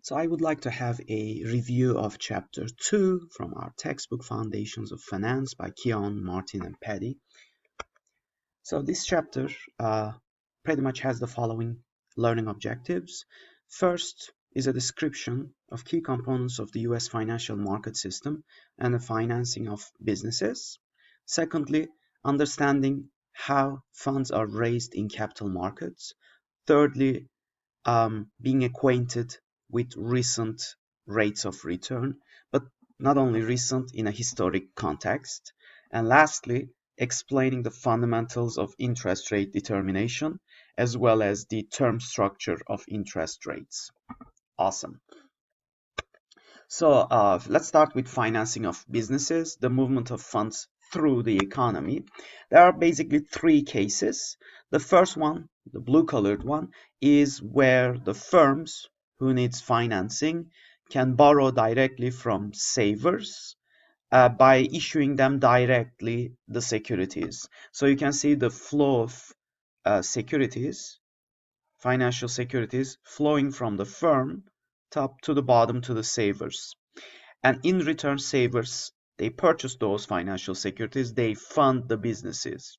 So I would like to have a review of Chapter 2 from our textbook Foundations of Finance by Keon, Martin, and Paddy. So this chapter pretty much has the following learning objectives. First is a description of key components of the US financial market system and the financing of businesses. Secondly, understanding how funds are raised in capital markets. Thirdly, being acquainted with recent rates of return, but not only recent in a historic context. And lastly, explaining the fundamentals of interest rate determination, as well as the term structure of interest rates. Awesome. So let's start with financing of businesses, the movement of funds through the economy. There are basically three cases. The first one, the blue-colored one, is where the firms who needs financing can borrow directly from savers by issuing them directly the securities. So you can see the flow of securities, financial securities, flowing from the firm top to the bottom to the savers. And in return, savers, they purchase those financial securities, they fund the businesses.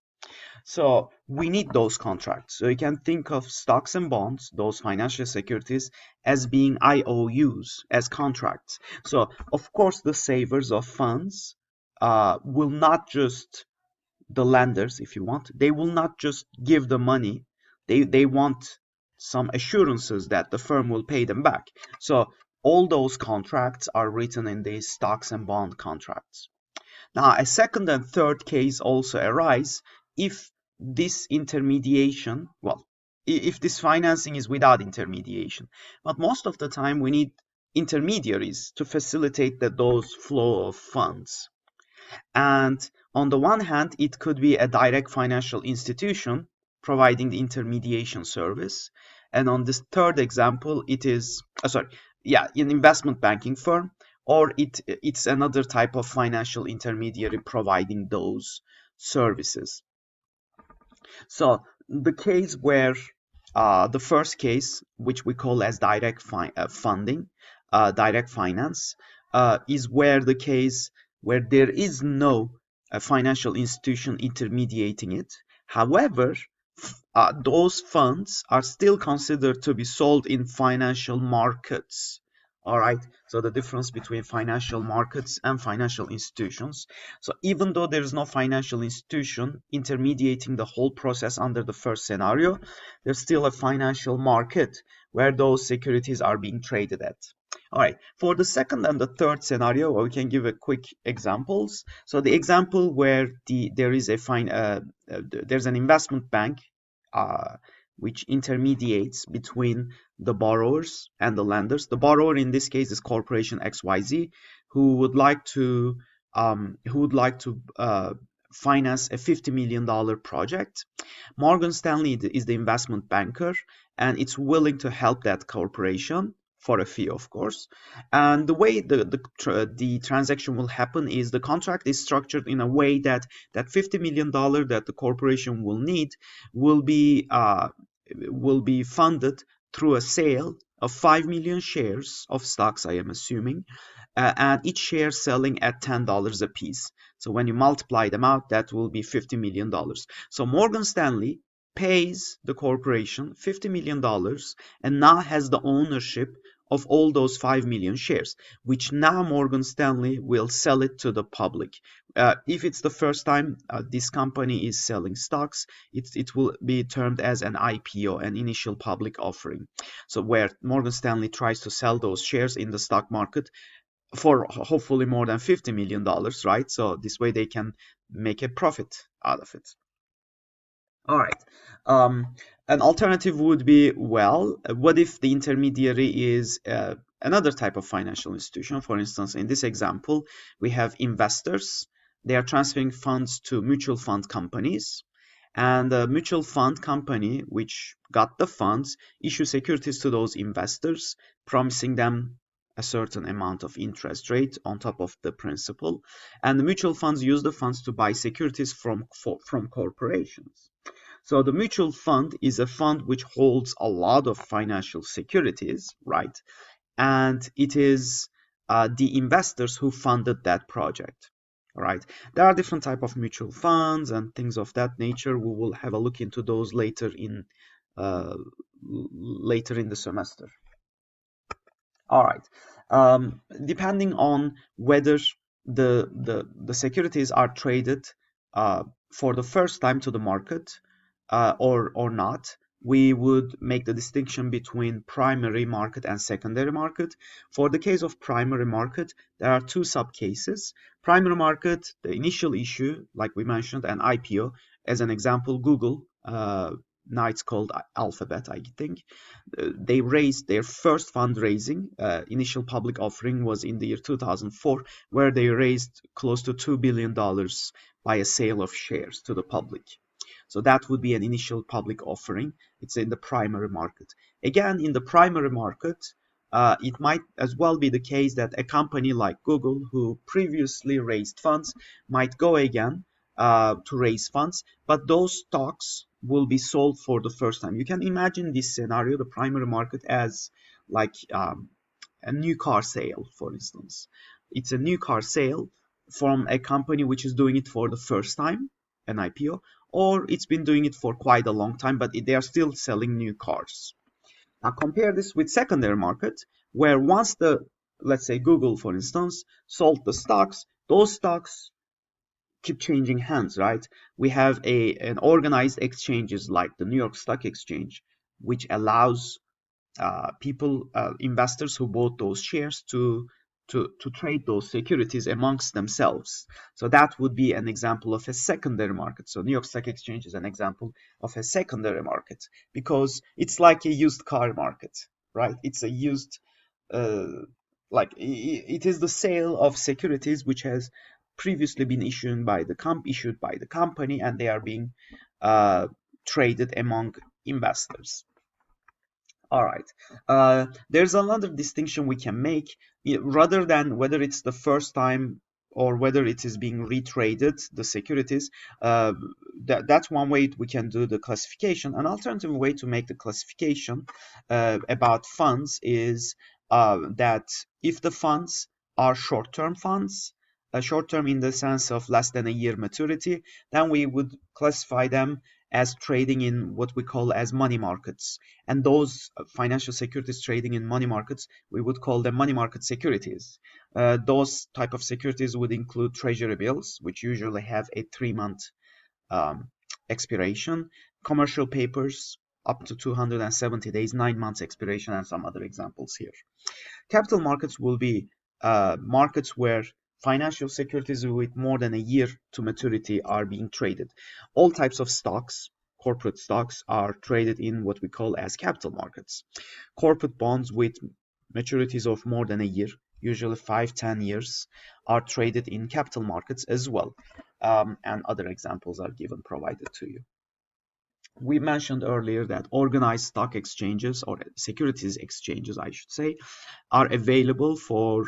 So we need those contracts. So you can think of stocks and bonds, those financial securities, as being IOUs, as contracts. So of course, the savers of funds will not just, the lenders, if you want, they will not just give the money. They want some assurances that the firm will pay them back. So all those contracts are written in these stocks and bond contracts. Now, a second and third case also arise if this intermediation, well, if this financing is without intermediation. But most of the time we need intermediaries to facilitate those flow of funds. And on the one hand, it could be a direct financial institution providing the intermediation service. And on this third example, it is, an investment banking firm, or it's another type of financial intermediary providing those services. So the case where the first case, which we call as direct funding, direct finance, is where the case where there is no financial institution intermediating it. However, those funds are still considered to be sold in financial markets. All right, so the difference between financial markets and financial institutions. So even though there is no financial institution intermediating the whole process under the first scenario, there's still a financial market where those securities are being traded at. All right, for the second and the third scenario, we can give a quick examples. So the example where there's an investment bank which intermediates between the borrowers and the lenders. The borrower in this case is Corporation XYZ, who would like to finance a $50 million project. Morgan Stanley is the investment banker, and it's willing to help that corporation for a fee, of course. And the way the transaction will happen is the contract is structured in a way that $50 million that the corporation will need will be funded through a sale of 5 million shares of stocks, I am assuming, and each share selling at $10 a piece. So when you multiply them out, that will be $50 million. So Morgan Stanley pays the corporation $50 million and now has the ownership of all those 5 million shares, which now Morgan Stanley will sell it to the public. If it's the first time this company is selling stocks, it will be termed as an IPO, an initial public offering. So where Morgan Stanley tries to sell those shares in the stock market for hopefully more than $50 million, right? So this way they can make a profit out of it. All right. An alternative would be, well, what if the intermediary is another type of financial institution? For instance, in this example, we have investors. They are transferring funds to mutual fund companies. And the mutual fund company, which got the funds, issue securities to those investors, promising them a certain amount of interest rate on top of the principal. And the mutual funds use the funds to buy securities from corporations. So the mutual fund is a fund which holds a lot of financial securities, right? and it is the investors who funded that project. All right. There are different type of mutual funds and things of that nature. We will have a look into those uh, later in the semester. All right. Depending on whether the securities are traded for the first time to the market or not, we would make the distinction between primary market and secondary market. For the case of primary market, there are two sub-cases. Primary market, the initial issue, like we mentioned, an IPO. As an example, Google, now it's called Alphabet, I think. They raised their first fundraising. Initial public offering was in the year 2004, where they raised close to $2 billion by a sale of shares to the public. So that would be an initial public offering. It's in the primary market. Again, in the primary market, it might as well be the case that a company like Google, who previously raised funds, might go again to raise funds, but those stocks will be sold for the first time. You can imagine this scenario, the primary market, as like a new car sale, for instance. It's a new car sale from a company which is doing it for the first time, an IPO, or it's been doing it for quite a long time, but they are still selling new cars. Now compare this with secondary market, where once let's say Google, for instance, sold the stocks, those stocks keep changing hands, right? We have an organized exchanges like the New York Stock Exchange, which allows investors who bought those shares to trade those securities amongst themselves. So that would be an example of a secondary market. So New York Stock Exchange is an example of a secondary market because it's like a used car market, right? It's a used, uh, like it is the sale of securities which has previously been issued by the company, and they are being traded among investors. All right. There's another distinction we can make rather than whether it's the first time or whether it is being retraded, the securities. That's one way we can do the classification. An alternative way to make the classification about funds is that if the funds are short-term funds, short-term in the sense of less than a year maturity, then we would classify them as trading in what we call as money markets. And those financial securities trading in money markets, we would call them money market securities. Those type of securities would include treasury bills, which usually have a 3-month expiration, commercial papers up to 270 days, 9 months expiration, and some other examples here. Capital markets will be markets where financial securities with more than a year to maturity are being traded. All types of stocks, corporate stocks, are traded in what we call as capital markets. Corporate bonds with maturities of more than a year, usually 5-10 years, are traded in capital markets as well. And other examples are provided to you. We mentioned earlier that organized stock exchanges, or securities exchanges, I should say, are available for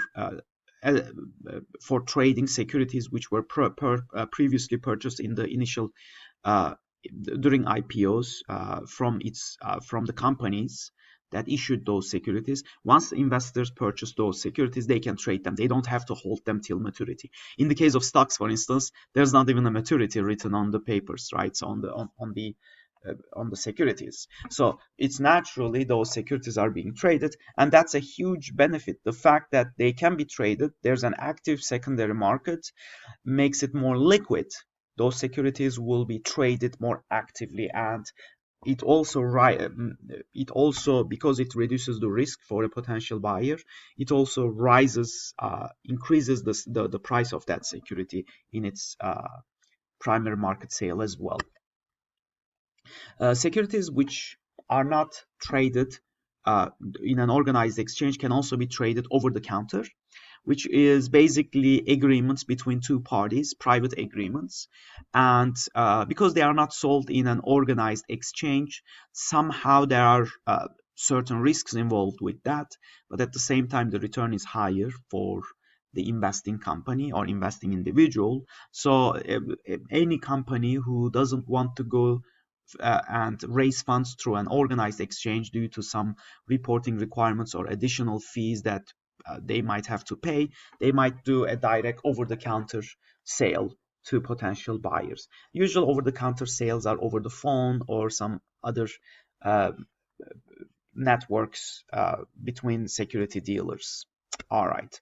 trading securities which were previously purchased in the initial during IPOs from the companies that issued those securities. Once investors purchase those securities, they can trade them. They don't have to hold them till maturity. In the case of stocks, for instance, there's not even a maturity written on the papers, right? So on the securities. So it's naturally those securities are being traded, and that's a huge benefit. The fact that they can be traded, there's an active secondary market, makes it more liquid. Those securities will be traded more actively, and it also because it reduces the risk for a potential buyer, it also increases the price of that security in its primary market sale as well. Securities which are not traded in an organized exchange can also be traded over the counter, which is basically agreements between two parties, private agreements. And because they are not sold in an organized exchange, somehow there are certain risks involved with that. But at the same time, the return is higher for the investing company or investing individual. So any company who doesn't want to go and raise funds through an organized exchange due to some reporting requirements or additional fees that they might have to pay, they might do a direct over-the-counter sale to potential buyers. Usual over-the-counter sales are over the phone or some other uh, networks between security dealers. All right.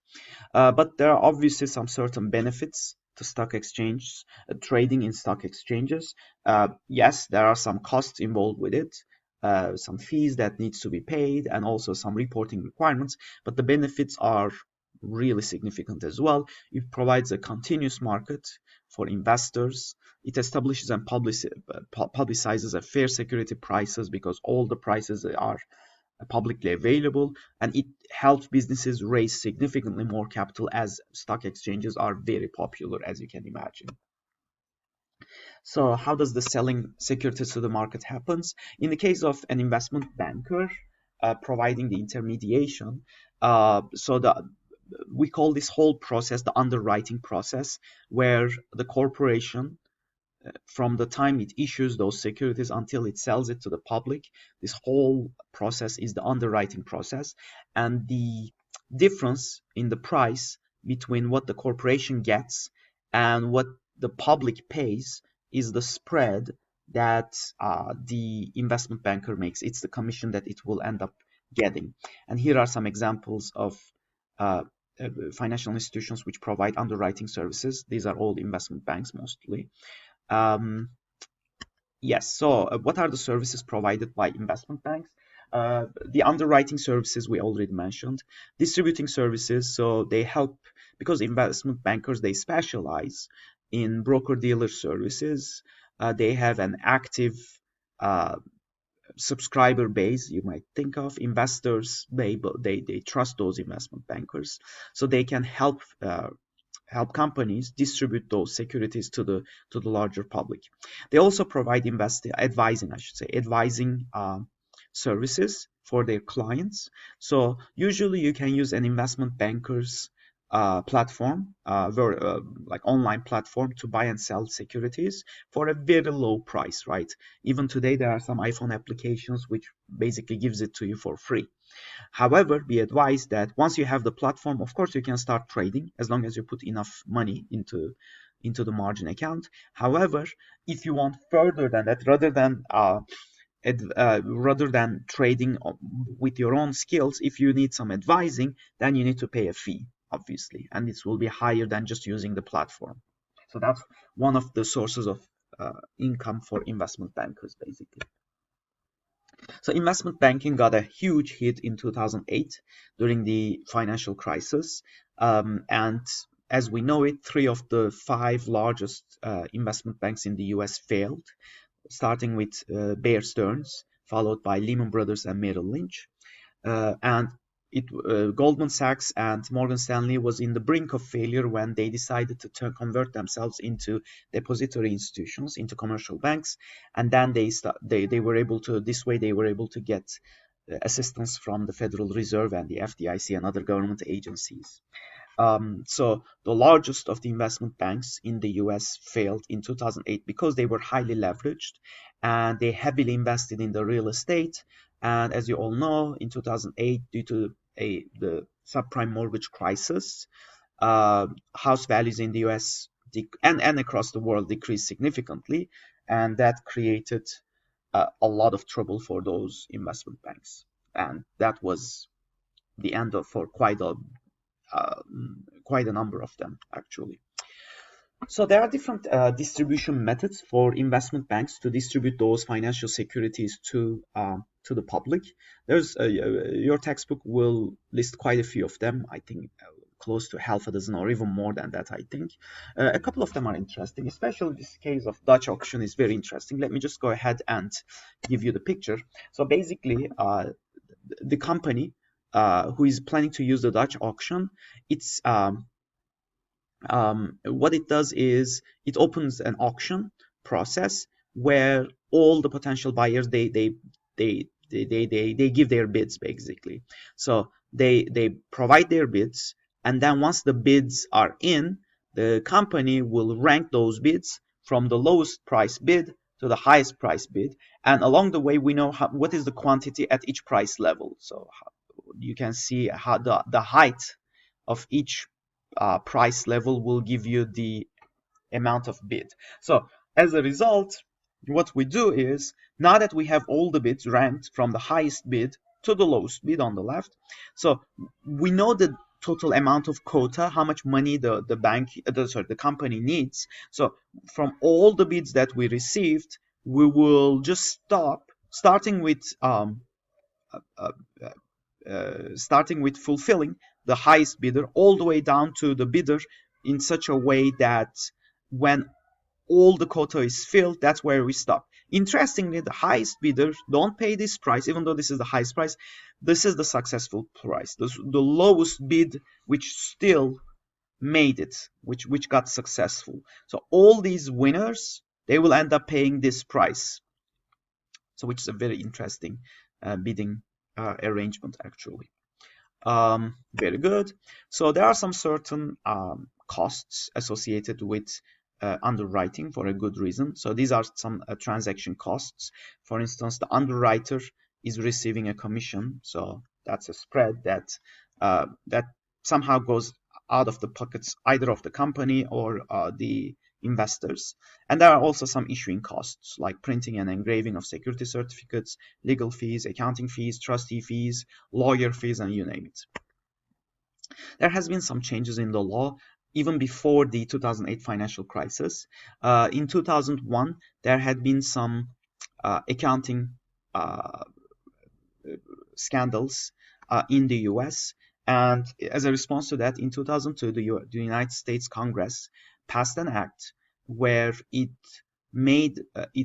But there are obviously some certain benefits to stock exchanges, trading in stock exchanges. Yes, there are some costs involved with it, some fees that needs to be paid, and also some reporting requirements. But the benefits are really significant as well. It provides a continuous market for investors. It establishes and publicizes a fair security prices because all the prices are publicly available, and it helps businesses raise significantly more capital as stock exchanges are very popular, as you can imagine. So how does the selling securities to the market happens? In the case of an investment banker providing the intermediation, we call this whole process the underwriting process, where the corporation from the time it issues those securities until it sells it to the public, this whole process is the underwriting process. And the difference in the price between what the corporation gets and what the public pays is the spread that the investment banker makes. It's the commission that it will end up getting. And here are some examples of uh, financial institutions which provide underwriting services. These are all investment banks mostly. Um, yes, so what are the services provided by investment banks? The underwriting services we already mentioned, distributing services, so they help because investment bankers, they specialize in broker-dealer services. They have an active uh, subscriber base, you might think of. Investors, they trust those investment bankers, so they can help companies distribute those securities to the larger public. They also provide advising services for their clients. So usually you can use an investment banker's platform, like online platform, to buy and sell securities for a very low price, right? Even today there are some iPhone applications which basically gives it to you for free. However, be advised that once you have the platform, of course, you can start trading as long as you put enough money into the margin account. However, if you want further than that, rather than trading with your own skills, if you need some advising, then you need to pay a fee, obviously, and this will be higher than just using the platform. So that's one of the sources of income for investment bankers, basically. So investment banking got a huge hit in 2008 during the financial crisis. And as we know it, 3 of the 5 largest investment banks in the US failed, starting with Bear Stearns, followed by Lehman Brothers and Merrill Lynch. And Goldman Sachs and Morgan Stanley was in the brink of failure when they decided to convert themselves into depository institutions, into commercial banks, and then they were able to, this way they were able to get assistance from the Federal Reserve and the FDIC and other government agencies. So the largest of the investment banks in the US failed in 2008 because they were highly leveraged and they heavily invested in the real estate. And as you all know, in 2008, due to the subprime mortgage crisis, house values in the US and across the world decreased significantly, and that created a lot of trouble for those investment banks. And that was the end of for quite a number of them, actually. So there are different distribution methods for investment banks to distribute those financial securities to the public. There's your textbook will list quite a few of them. I think close to half a dozen or even more than that. I think a couple of them are interesting, especially this case of Dutch auction is very interesting. Let me just go ahead and give you the picture. So basically, the company who is planning to use the Dutch auction, it's what it does is it opens an auction process where all the potential buyers they give their bids, basically. So they provide their bids, and then once the bids are in, the company will rank those bids from the lowest price bid to the highest price bid, and along the way we know what is the quantity at each price level. So you can see how the height of each price level will give you the amount of bid. So as a result, what we do is, now that we have all the bids ranked from the highest bid to the lowest bid on the left, so we know the total amount of quota, how much money the company needs. So from all the bids that we received, we will just starting with fulfilling the highest bidder all the way down to the bidder in such a way that when all the quota is filled, that's where we stop. Interestingly, the highest bidders don't pay this price, even though this is the highest price. This is the successful price. The lowest bid, which still made it, which got successful. So all these winners, they will end up paying this price. So which is a very interesting bidding arrangement, actually. Very good. So there are some certain costs associated with underwriting for a good reason. So these are some transaction costs. For instance, the underwriter is receiving a commission, so that's a spread that somehow goes out of the pockets either of the company or the investors. And there are also some issuing costs, like printing and engraving of security certificates, legal fees, accounting fees, trustee fees, lawyer fees, and you name it. There has been some changes in the law even before the 2008 financial crisis. In 2001, there had been some accounting scandals in the US, and as a response to that, in 2002, the United States Congress passed an act where it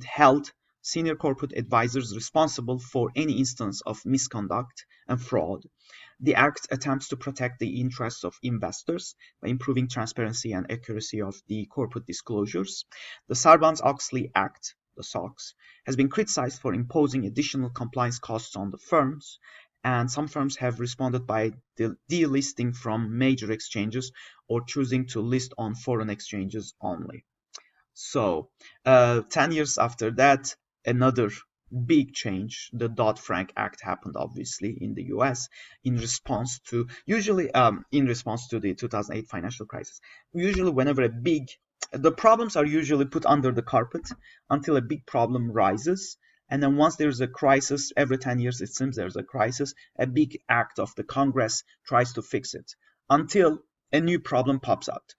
held senior corporate advisors responsible for any instance of misconduct and fraud. The act attempts to protect the interests of investors by improving transparency and accuracy of the corporate disclosures. The Sarbanes-Oxley Act, the SOX, has been criticized for imposing additional compliance costs on the firms, and some firms have responded by delisting from major exchanges or choosing to list on foreign exchanges only. So 10 years after that, another big change, the Dodd-Frank Act, happened, obviously, in the US in response to the 2008 financial crisis. Usually whenever the problems are usually put under the carpet until a big problem rises, and then once there's a crisis, every 10 years it seems there's a crisis, a big act of the Congress tries to fix it until a new problem pops out.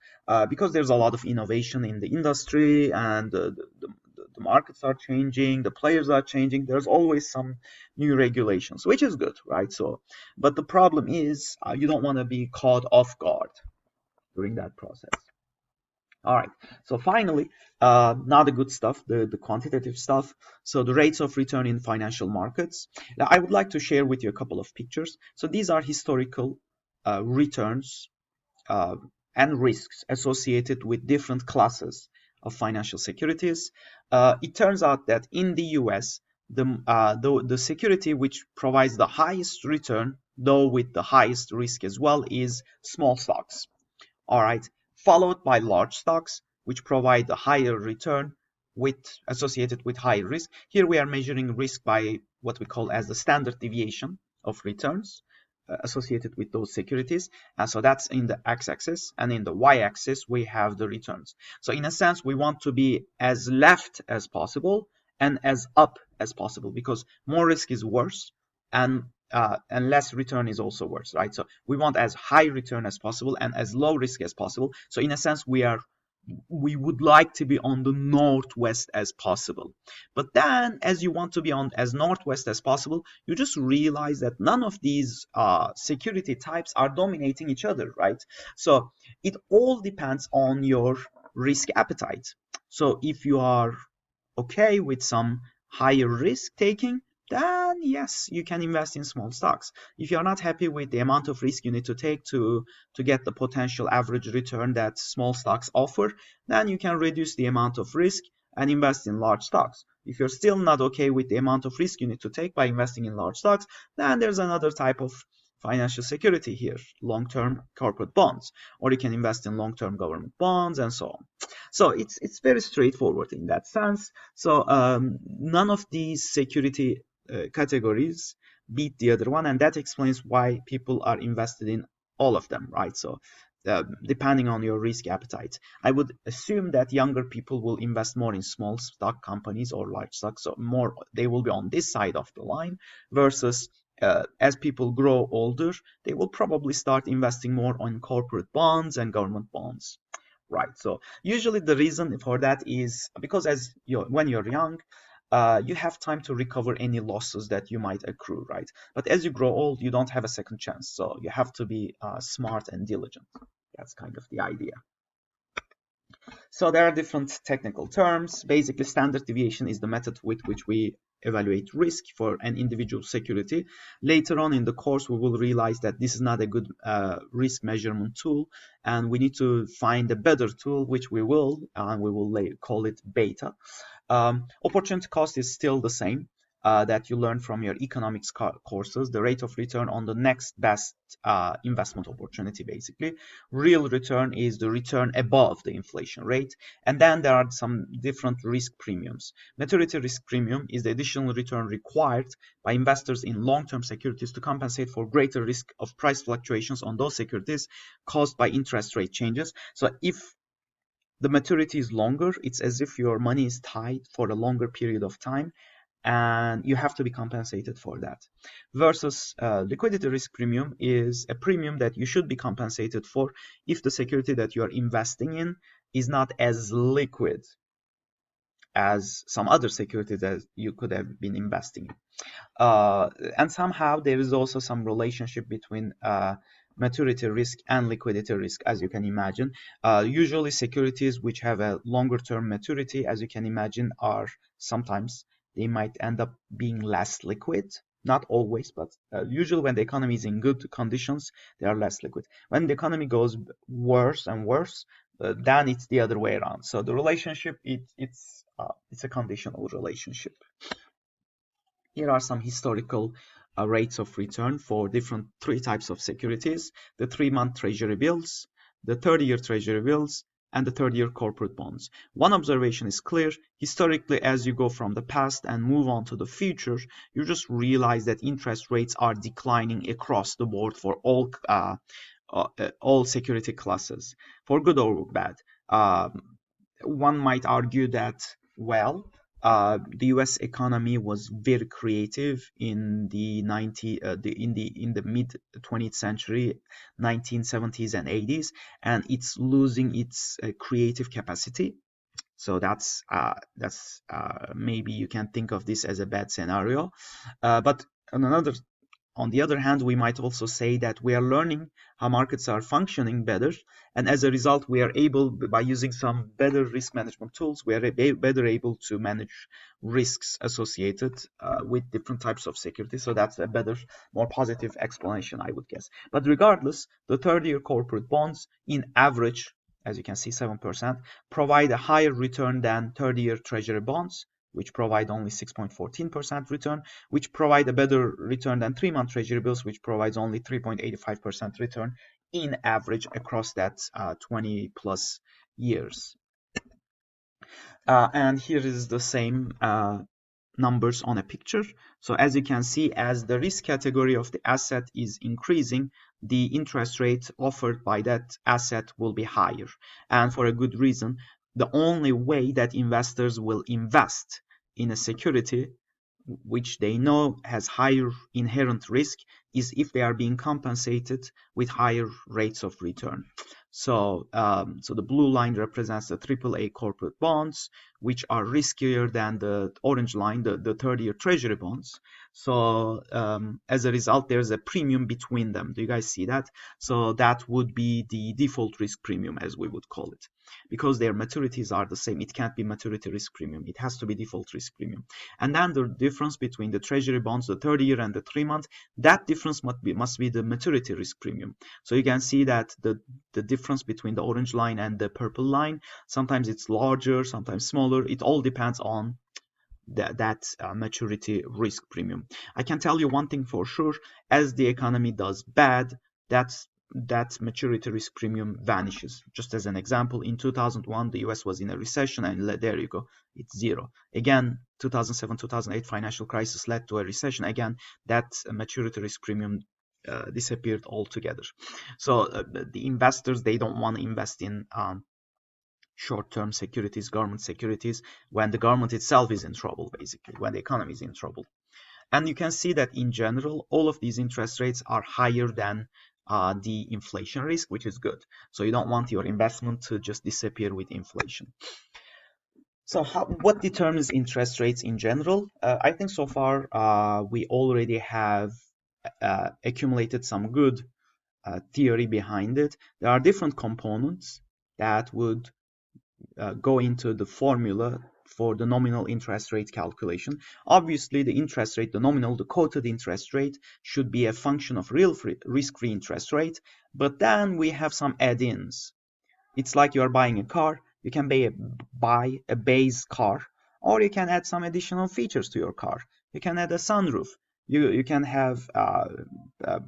Because there's a lot of innovation in the industry, and the markets are changing, the players are changing, there's always some new regulations, which is good, right? So, but the problem is you don't want to be caught off guard during that process. All right, so finally, now the good stuff, the quantitative stuff. So the rates of return in financial markets. Now, I would like to share with you a couple of pictures. So these are historical returns and risks associated with different classes of financial securities. It turns out that in the US, the security which provides the highest return, though with the highest risk as well, is small stocks. All right, followed by large stocks, which provide the higher return associated with high risk. Here we are measuring risk by what we call as the standard deviation of returns associated with those securities. And so that's in the x-axis, and in the y-axis we have the returns. So in a sense, we want to be as left as possible and as up as possible, because more risk is worse and less return is also worse, right? So we want as high return as possible and as low risk as possible. So in a sense, we would like to be on the northwest as possible. But then, as you want to be on as northwest as possible, you just realize that none of these security types are dominating each other, right? So it all depends on your risk appetite. So if you are okay with some higher risk taking, then yes, you can invest in small stocks. If you're not happy with the amount of risk you need to take to get the potential average return that small stocks offer, then you can reduce the amount of risk and invest in large stocks. If you're still not okay with the amount of risk you need to take by investing in large stocks, then there's another type of financial security here, long-term corporate bonds, or you can invest in long-term government bonds and so on. So it's very straightforward in that sense. So none of these security categories beat the other one, and that explains why people are invested in all of them, right? So depending on your risk appetite, I would assume that younger people will invest more in small stock companies or large stocks, so more they will be on this side of the line, versus as people grow older, they will probably start investing more on corporate bonds and government bonds. Right. So usually the reason for that is because when you're young, you have time to recover any losses that you might accrue, right? But as you grow old, you don't have a second chance. So you have to be smart and diligent. That's kind of the idea. So there are different technical terms. Basically, standard deviation is the method with which we evaluate risk for an individual security. Later on in the course, we will realize that this is not a good risk measurement tool, and we need to find a better tool, which we will call it beta. Opportunity cost is still the same. That you learn from your economics courses, the rate of return on the next best investment opportunity, basically. Real return is the return above the inflation rate. And then there are some different risk premiums. Maturity risk premium is the additional return required by investors in long-term securities to compensate for greater risk of price fluctuations on those securities caused by interest rate changes. So if the maturity is longer, it's as if your money is tied for a longer period of time, and you have to be compensated for that. Versus liquidity risk premium is a premium that you should be compensated for if the security that you are investing in is not as liquid as some other security that you could have been investing in. And somehow there is also some relationship between maturity risk and liquidity risk, as you can imagine. Usually securities which have a longer term maturity, as you can imagine, are sometimes they might end up being less liquid. Not always, but usually when the economy is in good conditions, they are less liquid. When the economy goes worse and worse, then it's the other way around. So the relationship, it's a conditional relationship. Here are some historical rates of return for different three types of securities: the 3-month treasury bills, the 30-year treasury bills, and the 30-year corporate bonds. One observation is clear: historically, as you go from the past and move on to the future, you just realize that interest rates are declining across the board for all security classes, for good or bad. One might argue that, well, the U.S. economy was very creative in the mid 20th century, 1970s and 80s, and it's losing its creative capacity. So that's maybe you can think of this as a bad scenario, but on the other hand, we might also say that we are learning how markets are functioning better, and as a result, we are able, by using some better risk management tools, we are better able to manage risks associated with different types of securities. So that's a better, more positive explanation, I would guess. But regardless, the 30-year corporate bonds, in average, as you can see, 7%, provide a higher return than 30-year treasury bonds, which provide only 6.14% return, which provide a better return than 3-month treasury bills, which provides only 3.85% return in average across that 20 plus years. And here is the same numbers on a picture. So as you can see, as the risk category of the asset is increasing, the interest rate offered by that asset will be higher, and for a good reason. The only way that investors will invest in a security which they know has higher inherent risk is if they are being compensated with higher rates of return. So, so the blue line represents the AAA corporate bonds, which are riskier than the orange line, the 30-year treasury bonds. So as a result, there's a premium between them. Do you guys see that? So that would be the default risk premium, as we would call it. Because their maturities are the same, it can't be maturity risk premium. It has to be default risk premium. And then the difference between the treasury bonds, the 30-year and the 3-month, that difference must be the maturity risk premium. So you can see that the difference between the orange line and the purple line, sometimes it's larger, sometimes smaller. It all depends on that maturity risk premium. I can tell you one thing for sure: as the economy does bad, that maturity risk premium vanishes. Just as an example, in 2001, the US was in a recession, and there you go, it's zero. Again, 2007-2008 financial crisis led to a recession. Again, that maturity risk premium disappeared altogether. So the investors, they don't want to invest in short-term securities, government securities, when the government itself is in trouble, basically, when the economy is in trouble. And you can see that in general, all of these interest rates are higher than the inflation risk, which is good. So you don't want your investment to just disappear with inflation. So what determines interest rates in general? I think so far we already have accumulated some good theory behind it. There are different components that would go into the formula for the nominal interest rate calculation. Obviously, the interest rate, the nominal, the quoted interest rate should be a function of real risk-free interest rate, but then we have some add-ins. It's like you are buying a car. You can buy a base car, or you can add some additional features to your car. You can add a sunroof. You can have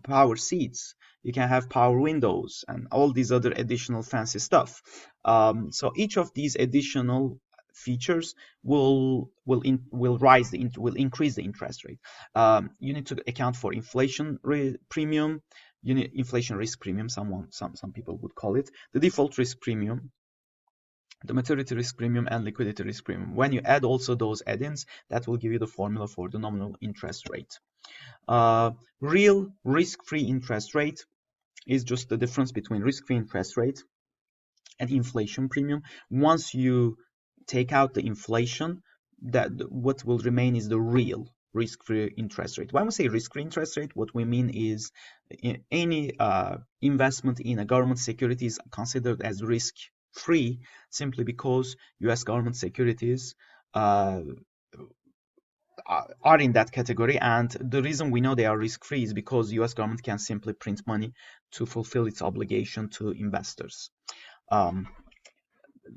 power seats. You can have power windows and all these other additional fancy stuff. So each of these additional features will increase the interest rate. You need to account for inflation premium. Inflation risk premium, some people would call it, the default risk premium, the maturity risk premium, and liquidity risk premium. When you add also those add-ins, that will give you the formula for the nominal interest rate. Real risk-free interest rate is just the difference between risk-free interest rate and inflation premium. Once you take out the inflation, that what will remain is the real risk-free interest rate. When we say risk-free interest rate, what we mean is any investment in a government security is considered as risk-free simply because US government securities are in that category, and the reason we know they are risk-free is because US government can simply print money to fulfill its obligation to investors.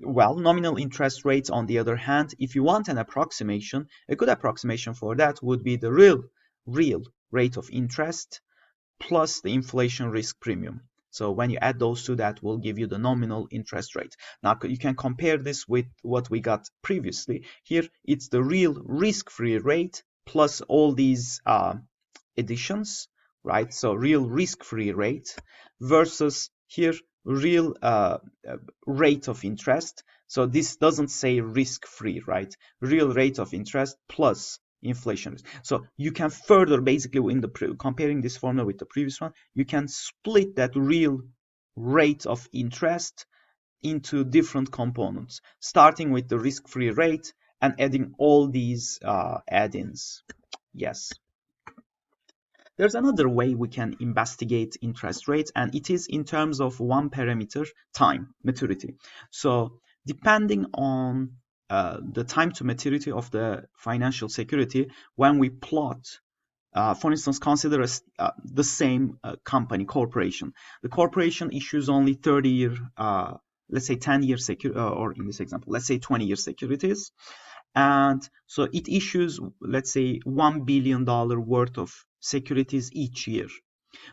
Well, nominal interest rates, on the other hand, if you want an approximation, a good approximation for that would be the real rate of interest plus the inflation risk premium. So when you add those two, that will give you the nominal interest rate. Now you can compare this with what we got previously. Here it's the real risk-free rate plus all these additions, right? So real risk-free rate versus here real rate of interest. So this doesn't say risk-free, right? Real rate of interest plus inflation. So you can further, basically, in the comparing this formula with the previous one, you can split that real rate of interest into different components, starting with the risk-free rate and adding all these add-ins. Yes. There's another way we can investigate interest rates, and it is in terms of one parameter, time, maturity. So depending on the time to maturity of the financial security, when we plot, for instance, consider the same company, corporation. The corporation issues only 30-year, let's say 10-year security, or in this example, let's say 20-year securities. And so it issues, let's say, $1 billion worth of securities each year.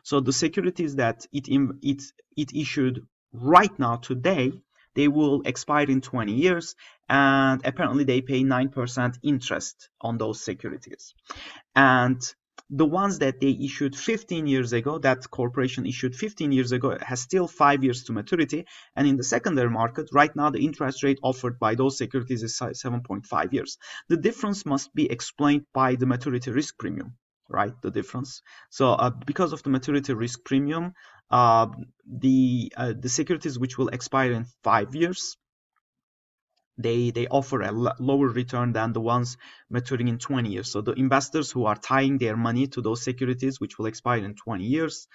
So the securities that it issued right now today, they will expire in 20 years, and apparently they pay 9% interest on those securities. And the ones that they issued 15 years ago, that corporation issued 15 years ago, has still 5 years to maturity. And in the secondary market, right now, the interest rate offered by those securities is 7.5 years. The difference must be explained by the maturity risk premium, right? The difference. So because of the maturity risk premium, the securities which will expire in 5 years, they offer a lower return than the ones maturing in 20 years. So the investors who are tying their money to those securities which will expire in 20 years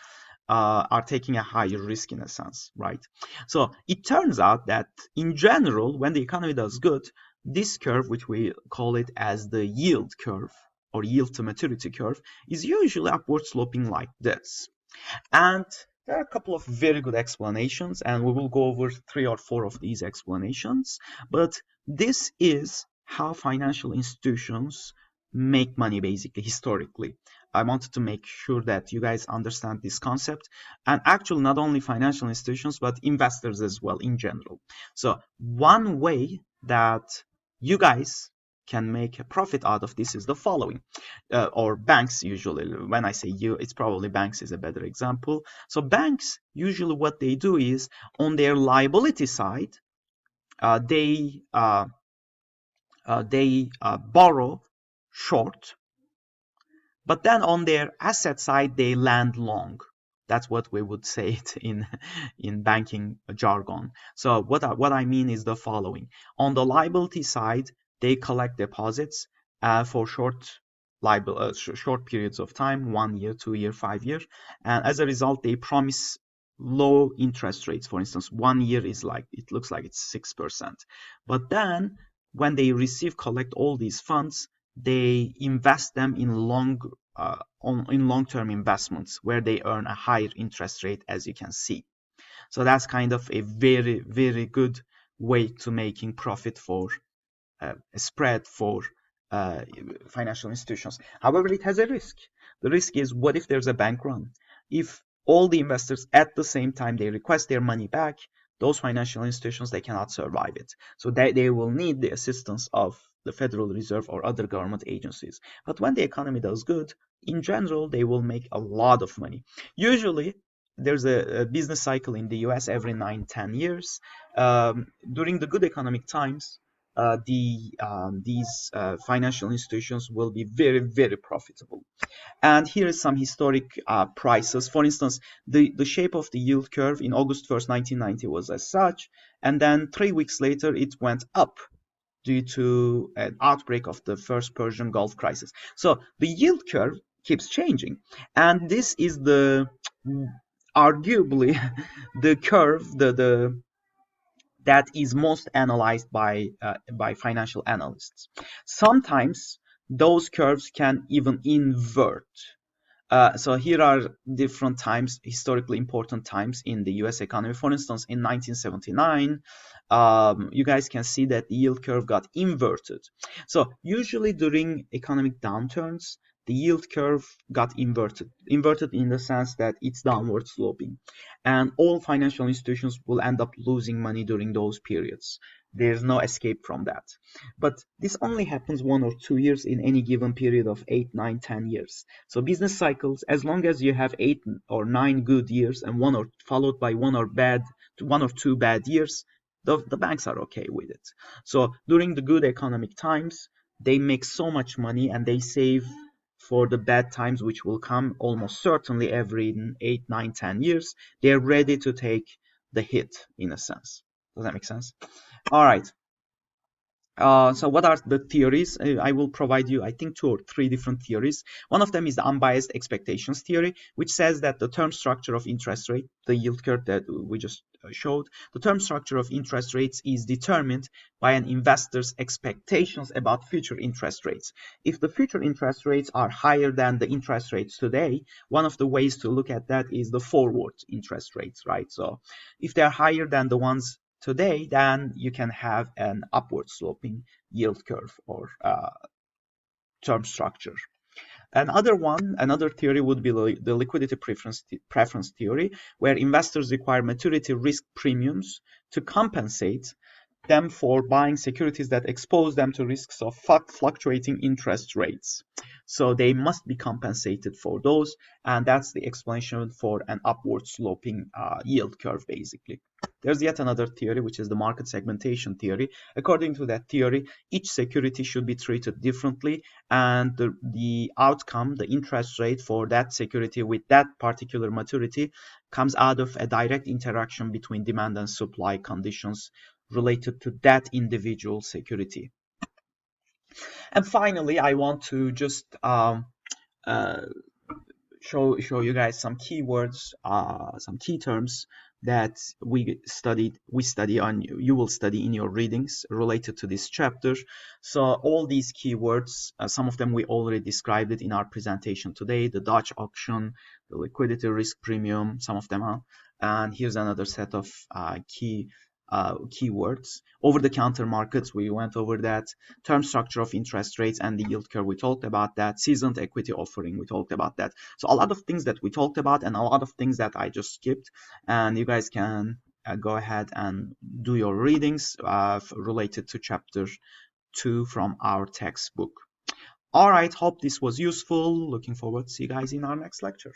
are taking a higher risk in a sense, right? So it turns out that in general, when the economy does good, this curve, which we call it as the yield curve or yield to maturity curve, is usually upward sloping like this. And there are a couple of very good explanations, and we will go over 3 or 4 of these explanations. But this is how financial institutions make money, basically, historically. I wanted to make sure that you guys understand this concept, and actually not only financial institutions, but investors as well in general. So one way that you guys can make a profit out of this is the following, or banks usually. When I say you, it's probably banks is a better example. So banks, usually what they do is on their liability side, they borrow short, but then on their asset side they lend long. That's what we would say it in banking jargon. So what I mean is the following: on the liability side, they collect deposits for short periods of time, 1 year, 2 year, 5 year, and as a result they promise low interest rates. For instance, 1 year is like, it looks like it's 6%, but then when they collect all these funds, they invest them in long-term investments where they earn a higher interest rate, as you can see. So that's kind of a very, very good way to making profit for a spread for uh, financial institutions. However, it has a risk. The risk is, what if there's a bank run? If all the investors at the same time they request their money back, those financial institutions, they cannot survive it. So they will need the assistance of the Federal Reserve or other government agencies. But when the economy does good, in general, they will make a lot of money. Usually, there's a business cycle in the US every 9-10 years. During the good economic times, these financial institutions will be very, very profitable. And here is some historic prices. For instance, the shape of the yield curve in August 1st, 1990 was as such, and then 3 weeks later it went up due to an outbreak of the first Persian Gulf crisis. So the yield curve keeps changing, and this is the arguably the curve, the that is most analyzed by financial analysts. Sometimes those curves can even invert. So here are different times, historically important times in the US economy. For instance, in 1979, you guys can see that the yield curve got inverted. So usually during economic downturns, the yield curve got inverted. Inverted in the sense that it's downward sloping. And all financial institutions will end up losing money during those periods. There's no escape from that. But this only happens 1 or 2 years in any given period of 8, 9, 10 years. So business cycles, as long as you have 8 or 9 good years and followed by 1 or 2 bad years, the banks are okay with it. So during the good economic times, they make so much money and they save for the bad times, which will come almost certainly every 8, 9, 10 years. They're ready to take the hit, in a sense. Does that make sense? All right. So what are the theories? I will provide you, I think, 2 or 3 different theories. One of them is the unbiased expectations theory, which says that the term structure of interest rate, the yield curve that we just showed, the term structure of interest rates is determined by an investor's expectations about future interest rates. If the future interest rates are higher than the interest rates today, one of the ways to look at that is the forward interest rates, right? So if they're higher than the ones today, then you can have an upward sloping yield curve or term structure. Another theory would be the liquidity preference theory, where investors require maturity risk premiums to compensate them for buying securities that expose them to risks of fluctuating interest rates. So they must be compensated for those, and that's the explanation for an upward sloping yield curve, basically. There's yet another theory, which is the market segmentation theory. According to that theory, each security should be treated differently, and the outcome, the interest rate for that security with that particular maturity, comes out of a direct interaction between demand and supply conditions related to that individual security. And finally, I want to just show you guys some keywords, some key terms that you will study in your readings related to this chapter. So all these keywords, some of them we already described it in our presentation today: the Dutch auction, the liquidity risk premium, some of them are. And here's another set of key keywords. Over-the-counter markets, we went over that. Term structure of interest rates and the yield curve, we talked about that. Seasoned equity offering, we talked about that. So a lot of things that we talked about and a lot of things that I just skipped, and you guys can go ahead and do your readings related to chapter 2 from our textbook. All right, hope this was useful. Looking forward to see you guys in our next lecture.